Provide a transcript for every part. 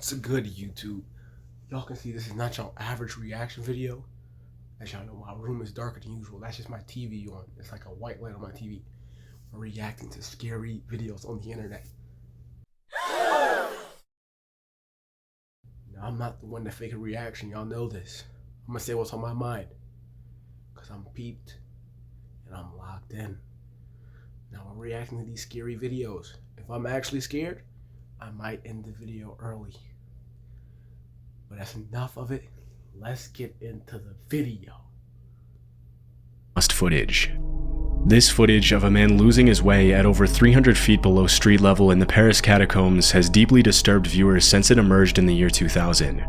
What's good, YouTube? Y'all can see this is not your average reaction video. As y'all know, my room is darker than usual. That's just my TV on. It's like a white light on my TV. We're reacting to scary videos on the internet. Now, I'm not the one to fake a reaction. Y'all know this. I'm gonna say what's on my mind. Because I'm peeped and I'm locked in. Now, we're reacting to these scary videos. If I'm actually scared, I might end the video early. But that's enough of it. Let's get into the video. Lost footage. This footage of a man losing his way at over 300 feet below street level in the Paris catacombs has deeply disturbed viewers since it emerged in the year 2000.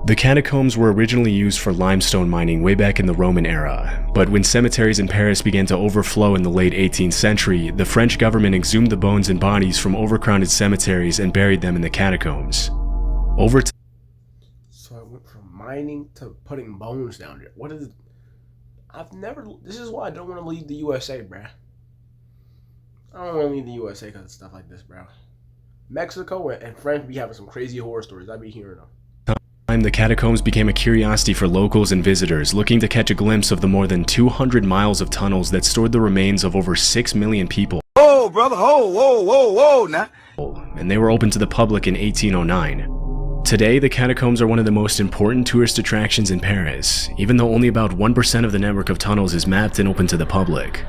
The catacombs were originally used for limestone mining way back in the Roman era, but when cemeteries in Paris began to overflow in the late 18th century, the French government exhumed the bones and bodies from overcrowded cemeteries and buried them in the catacombs. So I went from mining to putting bones down there. What is it? This is why I don't want to leave the USA, bruh. I don't want to leave the USA because of stuff like this, bro. Mexico and France be having some crazy horror stories. I be hearing them. The catacombs became a curiosity for locals and visitors looking to catch a glimpse of the more than 200 miles of tunnels that stored the remains of over 6 million people. Oh, brother, whoa, now. And they were open to the public in 1809. Today, the catacombs are one of the most important tourist attractions in Paris, even though only about 1% of the network of tunnels is mapped and open to the public.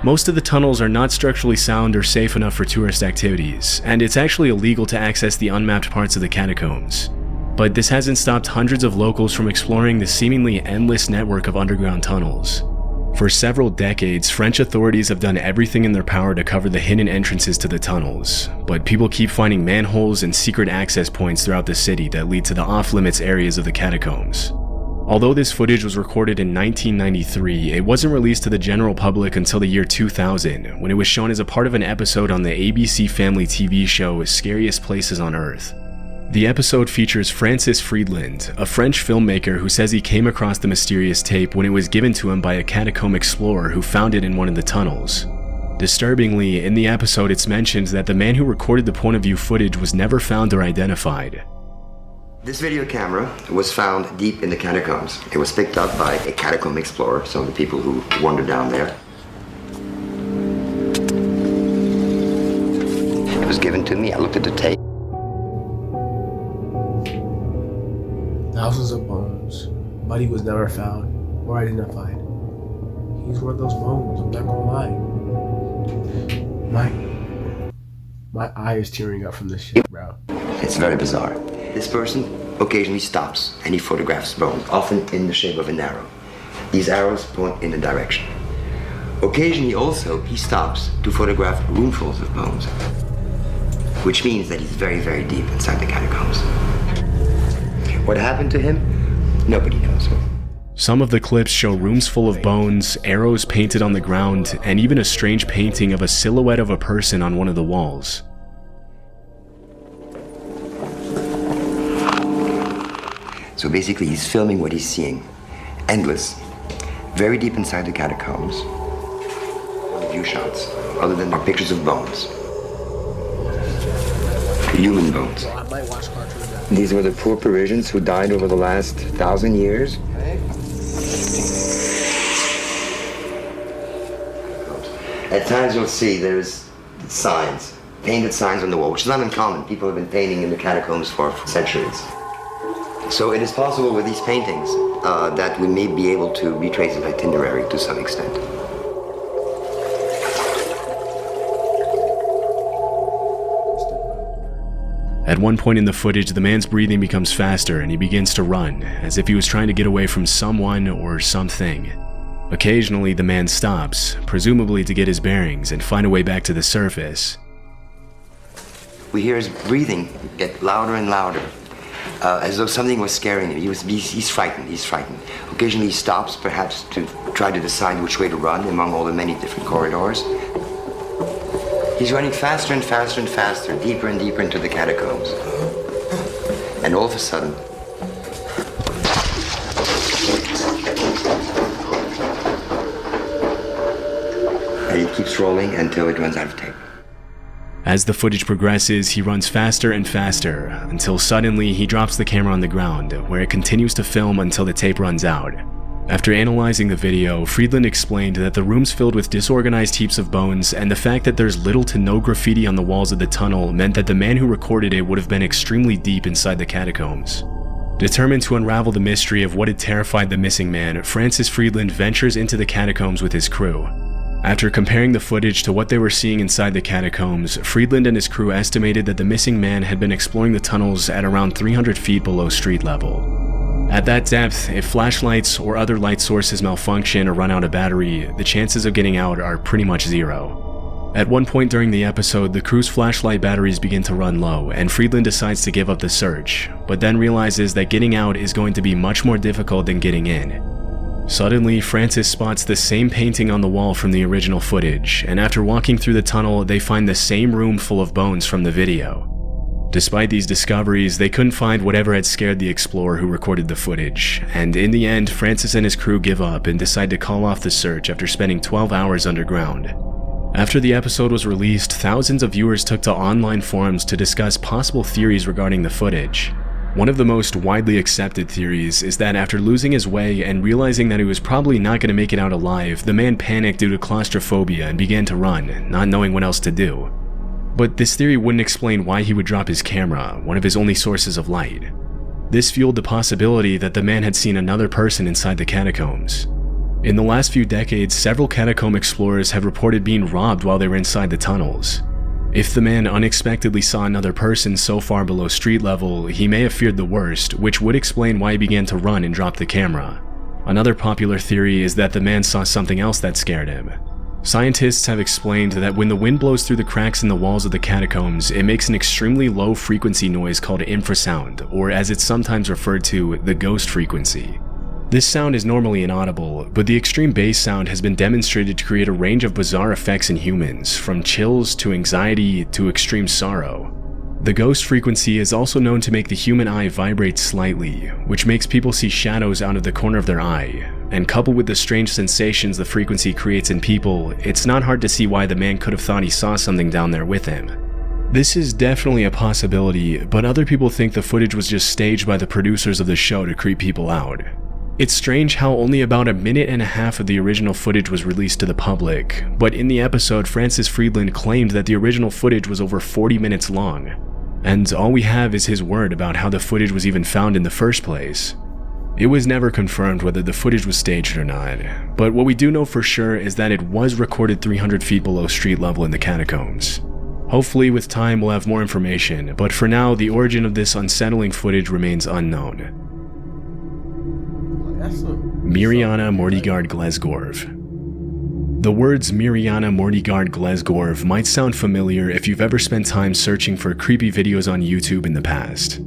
Most of the tunnels are not structurally sound or safe enough for tourist activities, and it's actually illegal to access the unmapped parts of the catacombs. But this hasn't stopped hundreds of locals from exploring the seemingly endless network of underground tunnels. For several decades, French authorities have done everything in their power to cover the hidden entrances to the tunnels, but people keep finding manholes and secret access points throughout the city that lead to the off-limits areas of the catacombs. Although this footage was recorded in 1993, it wasn't released to the general public until the year 2000, when it was shown as a part of an episode on the ABC Family TV show Scariest Places on Earth. The episode features Francis Friedland, a French filmmaker who says he came across the mysterious tape when it was given to him by a catacomb explorer who found it in one of the tunnels. Disturbingly, in the episode it's mentioned that the man who recorded the point of view footage was never found or identified. This video camera was found deep in the catacombs. It was picked up by a catacomb explorer, so the people who wandered down there. It was given to me, I looked at the tape. Thousands of bones, but he was never found or identified. He's one of those bones, I'm not gonna lie. My eye is tearing up from this shit, bro. It's very bizarre. This person occasionally stops and he photographs bones, often in the shape of an arrow. These arrows point in a direction. Occasionally also, he stops to photograph roomfuls of bones, which means that he's very, very deep inside the catacombs. What happened to him? Nobody knows. Some of the clips show rooms full of bones, arrows painted on the ground, and even a strange painting of a silhouette of a person on one of the walls. So basically he's filming what he's seeing. Endless. Very deep inside the catacombs. View shots, other than their pictures of bones. Human bones. So I might watch cartoons. These were the poor Parisians who died over the last 1,000 years. At times you'll see there's signs, painted signs on the wall, which is not uncommon. People have been painting in the catacombs for centuries. So it is possible with these paintings that we may be able to retrace an itinerary to some extent. At one point in the footage, the man's breathing becomes faster and he begins to run, as if he was trying to get away from someone or something. Occasionally, the man stops, presumably to get his bearings and find a way back to the surface. We hear his breathing get louder and louder, as though something was scaring him. He's frightened. Occasionally he stops, perhaps to try to decide which way to run among all the many different corridors. He's running faster and faster and faster, deeper and deeper into the catacombs. And all of a sudden, and he keeps rolling until it runs out of tape. As the footage progresses, he runs faster and faster, until suddenly he drops the camera on the ground, where it continues to film until the tape runs out. After analyzing the video, Friedland explained that the room's filled with disorganized heaps of bones, and the fact that there's little to no graffiti on the walls of the tunnel meant that the man who recorded it would have been extremely deep inside the catacombs. Determined to unravel the mystery of what had terrified the missing man, Francis Friedland ventures into the catacombs with his crew. After comparing the footage to what they were seeing inside the catacombs, Friedland and his crew estimated that the missing man had been exploring the tunnels at around 300 feet below street level. At that depth, if flashlights or other light sources malfunction or run out of battery, the chances of getting out are pretty much zero. At one point during the episode, the crew's flashlight batteries begin to run low, and Friedland decides to give up the search, but then realizes that getting out is going to be much more difficult than getting in. Suddenly, Francis spots the same painting on the wall from the original footage, and after walking through the tunnel, they find the same room full of bones from the video. Despite these discoveries, they couldn't find whatever had scared the explorer who recorded the footage, and in the end, Francis and his crew give up and decide to call off the search after spending 12 hours underground. After the episode was released, thousands of viewers took to online forums to discuss possible theories regarding the footage. One of the most widely accepted theories is that after losing his way and realizing that he was probably not going to make it out alive, the man panicked due to claustrophobia and began to run, not knowing what else to do. But this theory wouldn't explain why he would drop his camera, one of his only sources of light. This fueled the possibility that the man had seen another person inside the catacombs. In the last few decades, several catacomb explorers have reported being robbed while they were inside the tunnels. If the man unexpectedly saw another person so far below street level, he may have feared the worst, which would explain why he began to run and drop the camera. Another popular theory is that the man saw something else that scared him. Scientists have explained that when the wind blows through the cracks in the walls of the catacombs, it makes an extremely low frequency noise called infrasound, or as it's sometimes referred to, the ghost frequency. This sound is normally inaudible, but the extreme bass sound has been demonstrated to create a range of bizarre effects in humans, from chills to anxiety to extreme sorrow. The ghost frequency is also known to make the human eye vibrate slightly, which makes people see shadows out of the corner of their eye, and coupled with the strange sensations the frequency creates in people, it's not hard to see why the man could have thought he saw something down there with him. This is definitely a possibility, but other people think the footage was just staged by the producers of the show to creep people out. It's strange how only about a minute and a half of the original footage was released to the public, but in the episode, Francis Friedland claimed that the original footage was over 40 minutes long. And all we have is his word about how the footage was even found in the first place. It was never confirmed whether the footage was staged or not, but what we do know for sure is that it was recorded 300 feet below street level in the catacombs. Hopefully with time we'll have more information, but for now the origin of this unsettling footage remains unknown. Mirjana Mortigard Glesgorv. The words Mirjana Mortigard Glesgorv might sound familiar if you've ever spent time searching for creepy videos on YouTube in the past.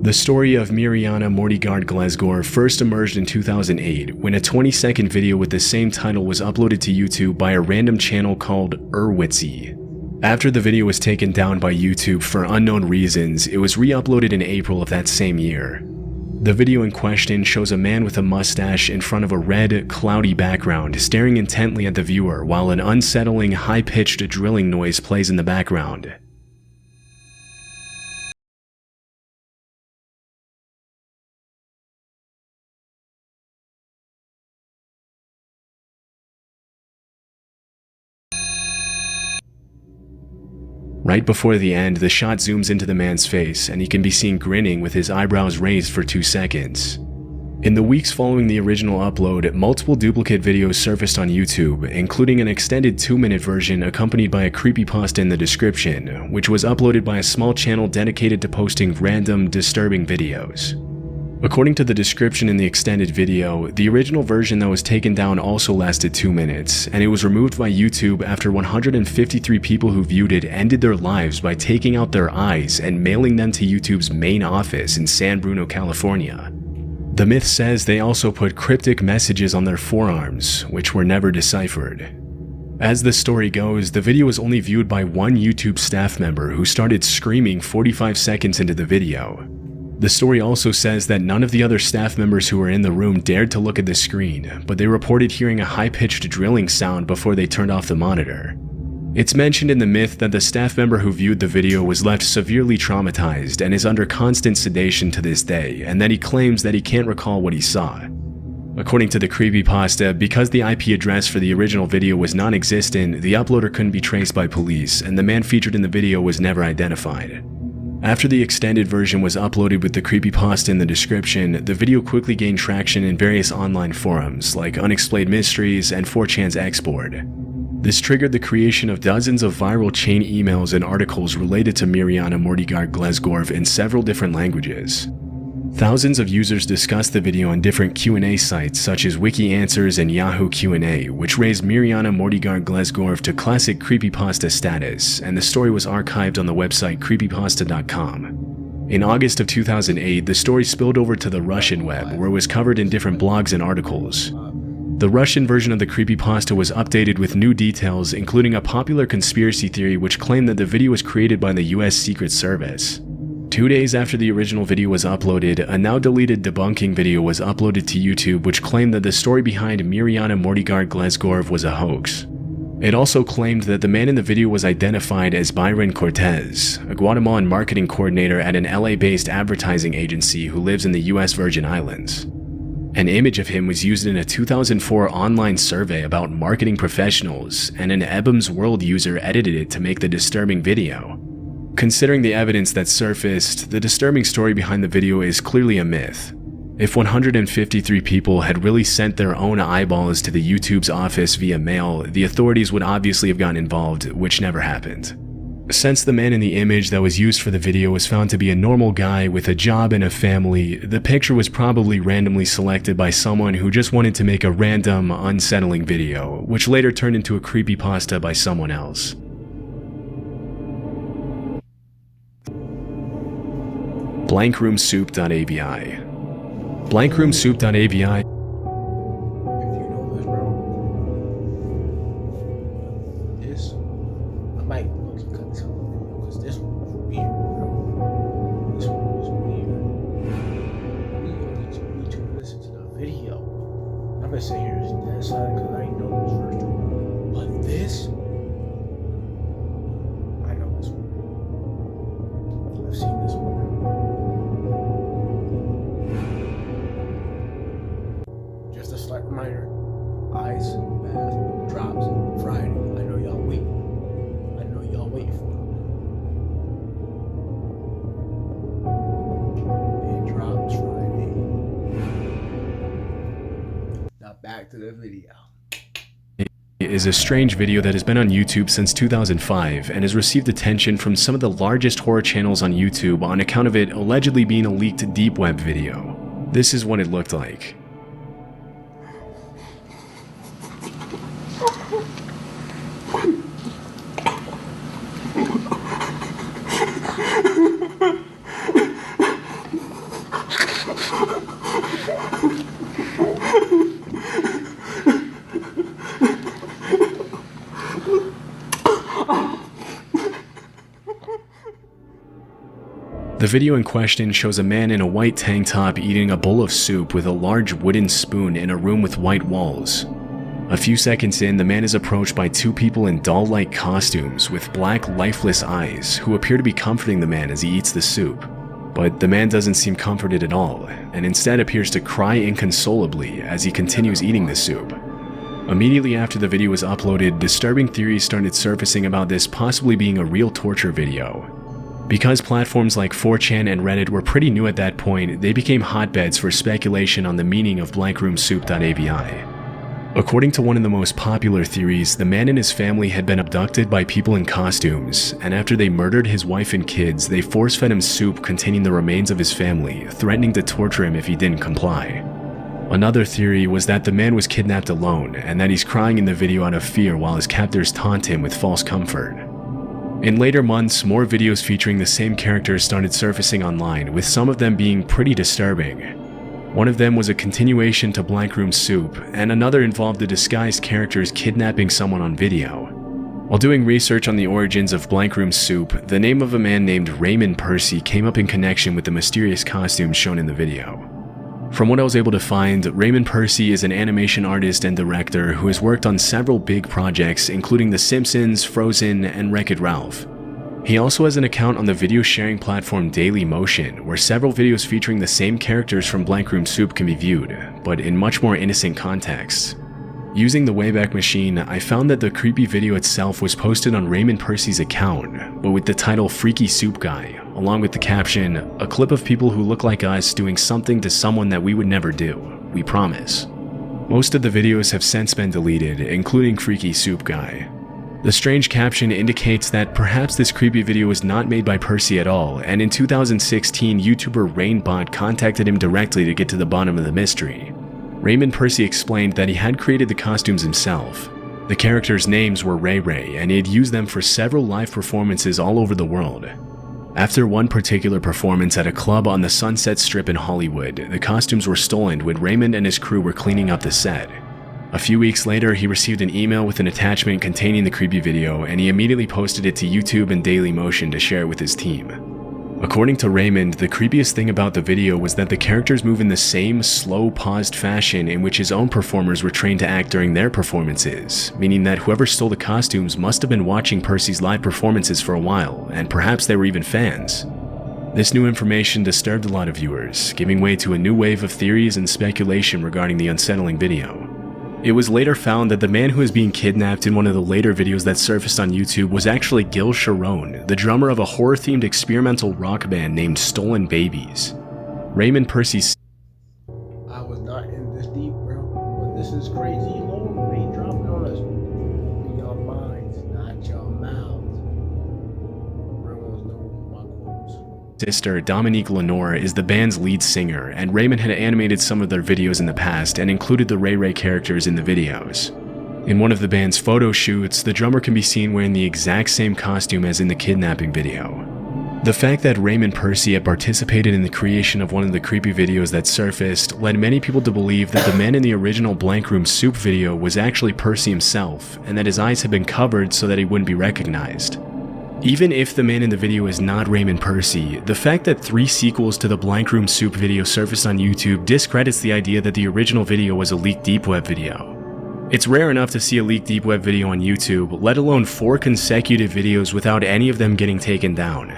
The story of Mirjana Mortigard Glesgorv first emerged in 2008 when a 20-second video with the same title was uploaded to YouTube by a random channel called Urwitzy. After the video was taken down by YouTube for unknown reasons, it was re-uploaded in April of that same year. The video in question shows a man with a mustache in front of a red, cloudy background staring intently at the viewer while an unsettling, high-pitched drilling noise plays in the background. Right before the end, the shot zooms into the man's face, and he can be seen grinning with his eyebrows raised for 2 seconds. In the weeks following the original upload, multiple duplicate videos surfaced on YouTube, including an extended 2-minute version accompanied by a creepypasta in the description, which was uploaded by a small channel dedicated to posting random, disturbing videos. According to the description in the extended video, the original version that was taken down also lasted 2 minutes, and it was removed by YouTube after 153 people who viewed it ended their lives by taking out their eyes and mailing them to YouTube's main office in San Bruno, California. The myth says they also put cryptic messages on their forearms, which were never deciphered. As the story goes, the video was only viewed by one YouTube staff member who started screaming 45 seconds into the video. The story also says that none of the other staff members who were in the room dared to look at the screen, but they reported hearing a high-pitched drilling sound before they turned off the monitor. It's mentioned in the myth that the staff member who viewed the video was left severely traumatized and is under constant sedation to this day, and that he claims that he can't recall what he saw. According to the creepypasta, because the IP address for the original video was non-existent, the uploader couldn't be traced by police, and the man featured in the video was never identified. After the extended version was uploaded with the creepypasta in the description, the video quickly gained traction in various online forums like Unexplained Mysteries and 4chan's Xboard. This triggered the creation of dozens of viral chain emails and articles related to Mirjana Mordigard Glesgorv in several different languages. Thousands of users discussed the video on different Q&A sites such as Wiki Answers and Yahoo Q&A, which raised Mirjana Mordigard Glesgorv to classic creepypasta status, and the story was archived on the website creepypasta.com. In August of 2008, the story spilled over to the Russian web, where it was covered in different blogs and articles. The Russian version of the creepypasta was updated with new details, including a popular conspiracy theory which claimed that the video was created by the US Secret Service. 2 days after the original video was uploaded, a now deleted debunking video was uploaded to YouTube which claimed that the story behind Mirjana Mordigard Glesgorv was a hoax. It also claimed that the man in the video was identified as Byron Cortez, a Guatemalan marketing coordinator at an LA-based advertising agency who lives in the US Virgin Islands. An image of him was used in a 2004 online survey about marketing professionals, and an Ebum's World user edited it to make the disturbing video. Considering the evidence that surfaced, the disturbing story behind the video is clearly a myth. If 153 people had really sent their own eyeballs to the YouTube's office via mail, the authorities would obviously have gotten involved, which never happened. Since the man in the image that was used for the video was found to be a normal guy with a job and a family, the picture was probably randomly selected by someone who just wanted to make a random, unsettling video, which later turned into a creepypasta by someone else. Blankroomsoup.avi. Blankroomsoup.avi I'm gonna say here is dead silent because I ain't know this first one. But this, I know this one. I've seen this one. Just a slight reminder: ice bath drops Friday. I know y'all waiting. I know y'all waiting for it. It drops Friday. Back to the video. Is a strange video that has been on YouTube since 2005 and has received attention from some of the largest horror channels on YouTube on account of it allegedly being a leaked deep web video. This is what it looked like. The video in question shows a man in a white tank top eating a bowl of soup with a large wooden spoon in a room with white walls. A few seconds in, the man is approached by two people in doll-like costumes with black, lifeless eyes who appear to be comforting the man as he eats the soup. But the man doesn't seem comforted at all, and instead appears to cry inconsolably as he continues eating the soup. Immediately after the video was uploaded, disturbing theories started surfacing about this possibly being a real torture video. Because platforms like 4chan and Reddit were pretty new at that point, they became hotbeds for speculation on the meaning of blankroomsoup.avi. According to one of the most popular theories, the man and his family had been abducted by people in costumes, and after they murdered his wife and kids, they force-fed him soup containing the remains of his family, threatening to torture him if he didn't comply. Another theory was that the man was kidnapped alone, and that he's crying in the video out of fear while his captors taunt him with false comfort. In later months, more videos featuring the same characters started surfacing online, with some of them being pretty disturbing. One of them was a continuation to Blankroom Soup, and another involved the disguised characters kidnapping someone on video. While doing research on the origins of Blankroom Soup, the name of a man named Raymond Percy came up in connection with the mysterious costumes shown in the video. From what I was able to find, Raymond Percy is an animation artist and director who has worked on several big projects including The Simpsons, Frozen, and Wreck-It Ralph. He also has an account on the video sharing platform Dailymotion, where several videos featuring the same characters from Blank Room Soup can be viewed, but in much more innocent contexts. Using the Wayback Machine, I found that the creepy video itself was posted on Raymond Percy's account, but with the title Freaky Soup Guy, along with the caption, "A clip of people who look like us doing something to someone that we would never do, we promise." Most of the videos have since been deleted, including Freaky Soup Guy. The strange caption indicates that perhaps this creepy video was not made by Percy at all, and in 2016, YouTuber Rainbot contacted him directly to get to the bottom of the mystery. Raymond Percy explained that he had created the costumes himself. The characters' names were Ray Ray, and he had used them for several live performances all over the world. After one particular performance at a club on the Sunset Strip in Hollywood, the costumes were stolen when Raymond and his crew were cleaning up the set. A few weeks later, he received an email with an attachment containing the creepy video, and he immediately posted it to YouTube and Dailymotion to share it with his team. According to Raymond, the creepiest thing about the video was that the characters move in the same slow, paused fashion in which his own performers were trained to act during their performances, meaning that whoever stole the costumes must have been watching Percy's live performances for a while, and perhaps they were even fans. This new information disturbed a lot of viewers, giving way to a new wave of theories and speculation regarding the unsettling video. It was later found that the man who was being kidnapped in one of the later videos that surfaced on YouTube was actually Gil Sharon, the drummer of a horror-themed experimental rock band named Stolen Babies. Raymond Percy I was not in this deep, bro, but this is crazy. Lord, he dropping on us. Be your minds, not your mouths. Everyone's know my quotes. sister, Dominique Lenore, is the band's lead singer, and Raymond had animated some of their videos in the past and included the Ray Ray characters in the videos. In one of the band's photo shoots, the drummer can be seen wearing the exact same costume as in the kidnapping video. The fact that Raymond Percy had participated in the creation of one of the creepy videos that surfaced led many people to believe that the man in the original Blank Room Soup video was actually Percy himself, and that his eyes had been covered so that he wouldn't be recognized. Even if the man in the video is not Raymond Percy, the fact that 3 sequels to the Blank Room Soup video surfaced on YouTube discredits the idea that the original video was a leaked deep web video. It's rare enough to see a leaked deep web video on YouTube, let alone 4 consecutive videos without any of them getting taken down.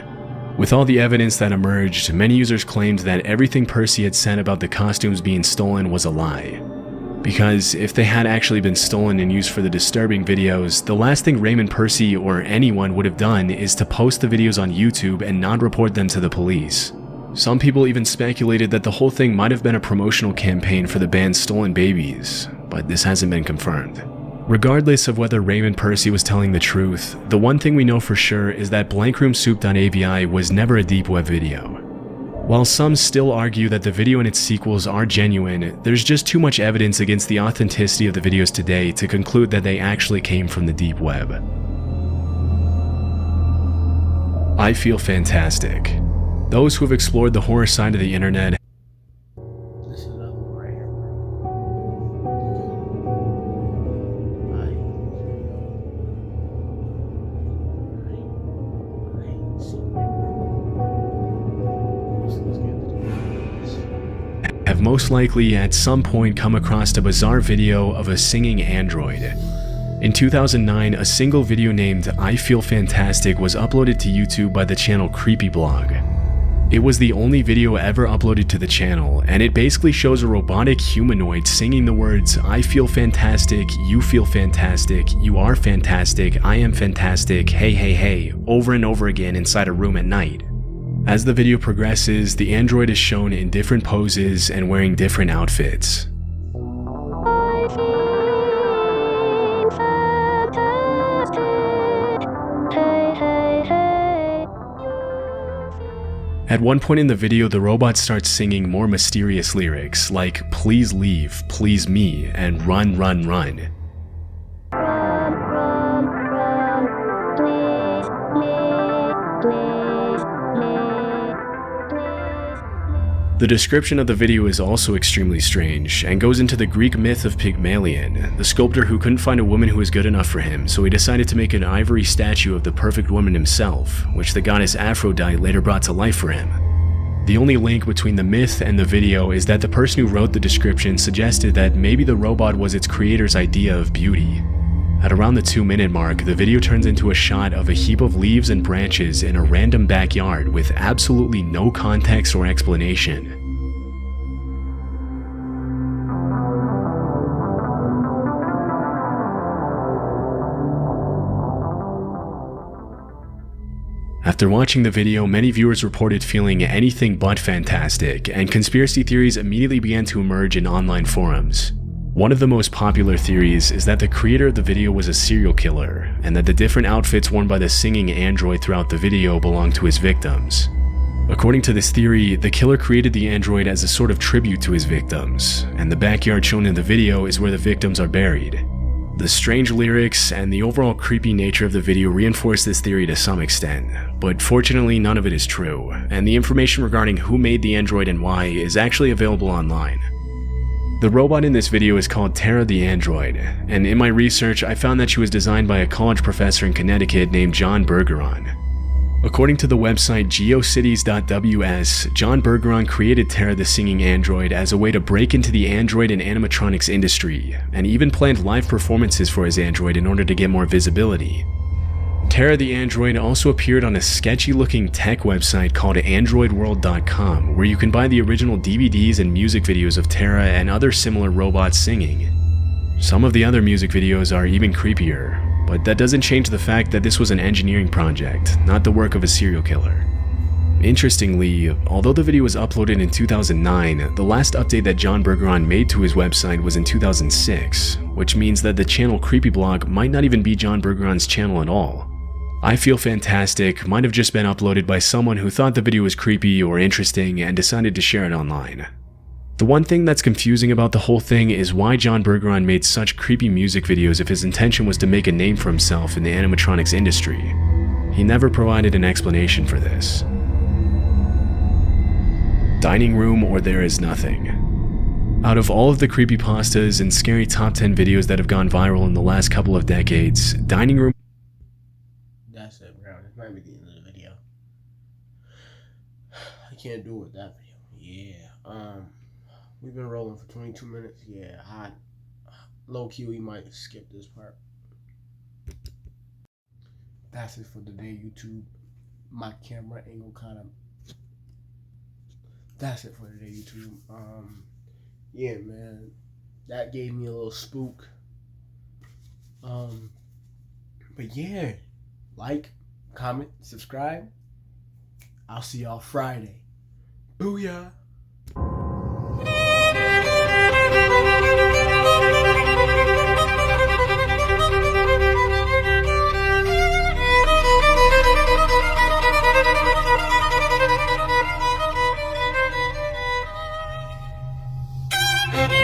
With all the evidence that emerged, many users claimed that everything Percy had said about the costumes being stolen was a lie. Because if they had actually been stolen and used for the disturbing videos, the last thing Raymond Percy or anyone would have done is to post the videos on YouTube and not report them to the police. Some people even speculated that the whole thing might have been a promotional campaign for the band Stolen Babies, but this hasn't been confirmed. Regardless of whether Raymond Percy was telling the truth, the one thing we know for sure is that BlankRoomSoup.avi was never a deep web video. While some still argue that the video and its sequels are genuine, there's just too much evidence against the authenticity of the videos today to conclude that they actually came from the deep web. I feel fantastic. Those who have explored the horror side of the internet This is another one right here, bro. I ain't seen it, bro. Let's get into this. have most likely at some point come across a bizarre video of a singing android. In 2009, a single video named I Feel Fantastic was uploaded to YouTube by the channel Creepyblog. It was the only video ever uploaded to the channel, and it basically shows a robotic humanoid singing the words I feel fantastic, you feel fantastic, you are fantastic, I am fantastic, hey hey hey, over and over again inside a room at night. As the video progresses, the android is shown in different poses and wearing different outfits. At one point in the video, the robot starts singing more mysterious lyrics like please leave, please me, and run, run, run. The description of the video is also extremely strange, and goes into the Greek myth of Pygmalion, the sculptor who couldn't find a woman who was good enough for him, so he decided to make an ivory statue of the perfect woman himself, which the goddess Aphrodite later brought to life for him. The only link between the myth and the video is that the person who wrote the description suggested that maybe the robot was its creator's idea of beauty. At around the 2-minute mark, the video turns into a shot of a heap of leaves and branches in a random backyard with absolutely no context or explanation. After watching the video, many viewers reported feeling anything but fantastic, and conspiracy theories immediately began to emerge in online forums. One of the most popular theories is that the creator of the video was a serial killer, and that the different outfits worn by the singing android throughout the video belonged to his victims. According to this theory, the killer created the android as a sort of tribute to his victims, and the backyard shown in the video is where the victims are buried. The strange lyrics and the overall creepy nature of the video reinforce this theory to some extent, but fortunately none of it is true, and the information regarding who made the android and why is actually available online. The robot in this video is called Tara the Android, and in my research I found that she was designed by a college professor in Connecticut named John Bergeron. According to the website geocities.ws, John Bergeron created Tara the Singing Android as a way to break into the android and animatronics industry, and even planned live performances for his android in order to get more visibility. Tara the Android also appeared on a sketchy-looking tech website called AndroidWorld.com, where you can buy the original DVDs and music videos of Tara and other similar robots singing. Some of the other music videos are even creepier, but that doesn't change the fact that this was an engineering project, not the work of a serial killer. Interestingly, although the video was uploaded in 2009, the last update that John Bergeron made to his website was in 2006, which means that the channel Creepyblog might not even be John Bergeron's channel at all. I Feel Fantastic might have just been uploaded by someone who thought the video was creepy or interesting and decided to share it online. The one thing that's confusing about the whole thing is why John Bergeron made such creepy music videos if his intention was to make a name for himself in the animatronics industry. He never provided an explanation for this. Dining Room or There Is Nothing. Out of all of the creepypastas and scary top 10 videos that have gone viral in the last couple of decades, Dining Room... That's it, bro. This might be the end of the video. I can't do it with that video. Yeah, we've been rolling for 22 minutes. Yeah, low-key, we might skip this part. That's it for today, YouTube. My camera angle kind of... That's it for today, YouTube. Yeah, man. That gave me a little spook. But yeah. Like, comment, subscribe. I'll see y'all Friday. Booyah! Thank you.